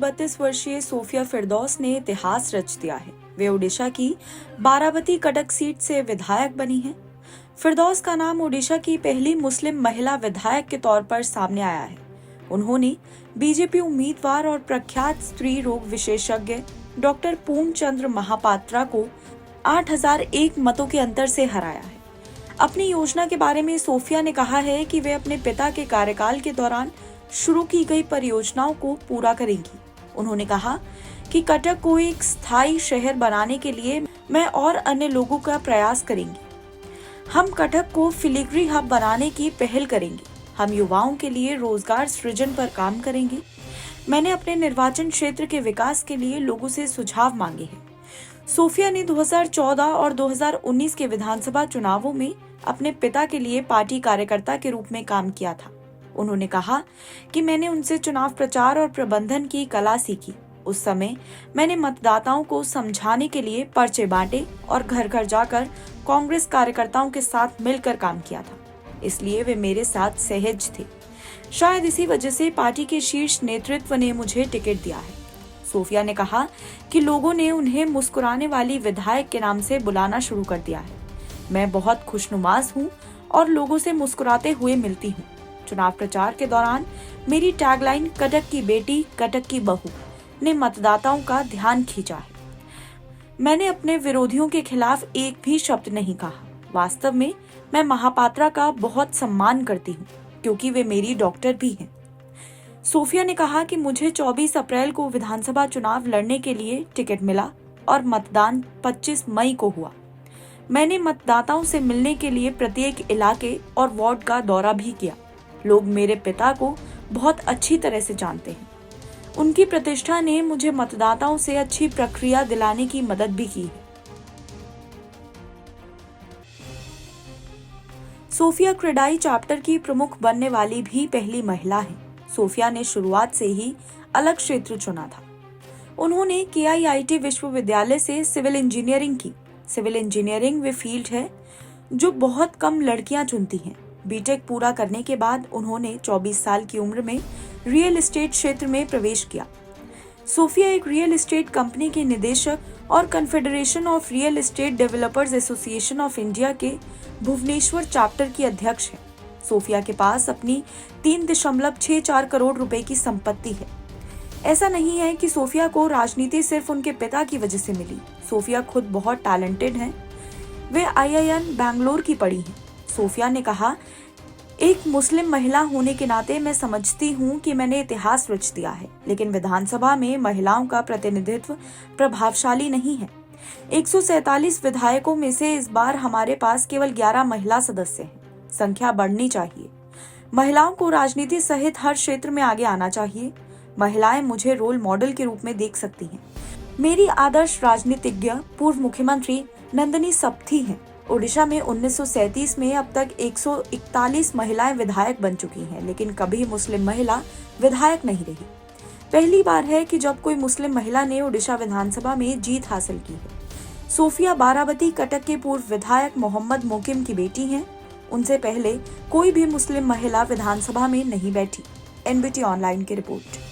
32 वर्षीय सोफिया फिरदौस ने इतिहास रच दिया है। वे ओडिशा की बाराबती कटक सीट से विधायक बनी हैं। फिरदौस का नाम ओडिशा की पहली मुस्लिम महिला विधायक के तौर पर सामने आया है। उन्होंने बीजेपी उम्मीदवार और प्रख्यात स्त्री रोग विशेषज्ञ डॉक्टर पूर्णचंद्र महापात्रा को 8001 मतों के अंतर से हराया है। अपनी योजना के बारे में सोफिया ने कहा है कि वे अपने पिता के कार्यकाल के दौरान शुरू की गई परियोजनाओं को पूरा करेंगी। उन्होंने कहा कि कटक को एक स्थायी शहर बनाने के लिए मैं और अन्य लोगों का प्रयास करेंगी। हम कटक को फिलिग्री हब बनाने की पहल करेंगे। हम युवाओं के लिए रोजगार सृजन पर काम करेंगे। मैंने अपने निर्वाचन क्षेत्र के विकास के लिए लोगों से सुझाव मांगे हैं। सोफिया ने 2014 और 2019 के विधानसभा चुनावों में अपने पिता के लिए पार्टी कार्यकर्ता के रूप में काम किया था। उन्होंने कहा कि मैंने उनसे चुनाव प्रचार और प्रबंधन की कला सीखी। उस समय मैंने मतदाताओं को समझाने के लिए पर्चे बांटे और घर घर जाकर कांग्रेस कार्यकर्ताओं के साथ मिलकर काम किया था, इसलिए वे मेरे साथ सहज थे। शायद इसी वजह से पार्टी के शीर्ष नेतृत्व ने मुझे टिकट दिया है। सोफिया ने कहा कि लोगों ने उन्हें मुस्कुराने वाली विधायक के नाम से बुलाना शुरू कर दिया है। मैं बहुत खुशनुमाज हूँ और लोगों से मुस्कुराते हुए मिलती हूँ। चुनाव प्रचार के दौरान मेरी टैगलाइन कटक की बेटी कटक की बहू ने मतदाताओं का ध्यान खींचा है। मैंने अपने विरोधियों के खिलाफ एक भी शब्द नहीं कहा। वास्तव में मैं महापात्रा का बहुत सम्मान करती हूँ क्योंकि वे मेरी डॉक्टर भी हैं। सोफिया ने कहा कि मुझे 24 अप्रैल को विधानसभा चुनाव लड़ने के लिए टिकट मिला और मतदान 25 मई को हुआ। मैंने मतदाताओं से मिलने के लिए प्रत्येक इलाके और वार्ड का दौरा भी किया। लोग मेरे पिता को बहुत अच्छी तरह से जानते हैं। उनकी प्रतिष्ठा ने मुझे मतदाताओं से अच्छी प्रक्रिया दिलाने की मदद भी की है। सोफिया क्रेडाई चैप्टर की प्रमुख बनने वाली भी पहली महिला है। सोफिया ने शुरुआत से ही अलग क्षेत्र चुना था। उन्होंने KIIT विश्वविद्यालय से सिविल इंजीनियरिंग की। सिविल इंजीनियरिंग वे फील्ड है जो बहुत कम लड़कियां चुनती हैं। बीटेक पूरा करने के बाद उन्होंने 24 साल की उम्र में रियल एस्टेट क्षेत्र में प्रवेश किया। सोफिया एक रियल एस्टेट कंपनी के निदेशक और confederation of real estate developers association of India के भुवनेश्वर चैप्टर की अध्यक्ष है। सोफिया के पास अपनी 3.64 करोड़ रुपए की संपत्ति है। ऐसा नहीं है कि सोफिया को राजनीति सिर्फ उनके पिता की वजह से मिली। सोफिया खुद बहुत टैलेंटेड हैं। वे IIM बैंगलोर की पढ़ी हैं। सोफिया ने कहा, एक मुस्लिम महिला होने के नाते मैं समझती हूँ कि मैंने इतिहास रच दिया है, लेकिन विधानसभा में महिलाओं का प्रतिनिधित्व प्रभावशाली नहीं है। 147 विधायकों में से इस बार हमारे पास केवल 11 महिला सदस्य हैं। संख्या बढ़नी चाहिए। महिलाओं को राजनीति सहित हर क्षेत्र में आगे आना चाहिए। महिलाएं मुझे रोल मॉडल के रूप में देख सकती हैं। मेरी आदर्श राजनीतिज्ञ पूर्व मुख्यमंत्री नंदिनी सप्थी हैं। ओडिशा में 1937 में अब तक 141 महिलाएं विधायक बन चुकी हैं, लेकिन कभी मुस्लिम महिला विधायक नहीं रही। पहली बार है कि जब कोई मुस्लिम महिला ने ओडिशा विधानसभा में जीत हासिल की है। सोफिया बाराबती कटक के पूर्व विधायक मोहम्मद मोकिम की बेटी हैं। उनसे पहले कोई भी मुस्लिम महिला विधानसभा में नहीं बैठी। NBT ऑनलाइन की रिपोर्ट।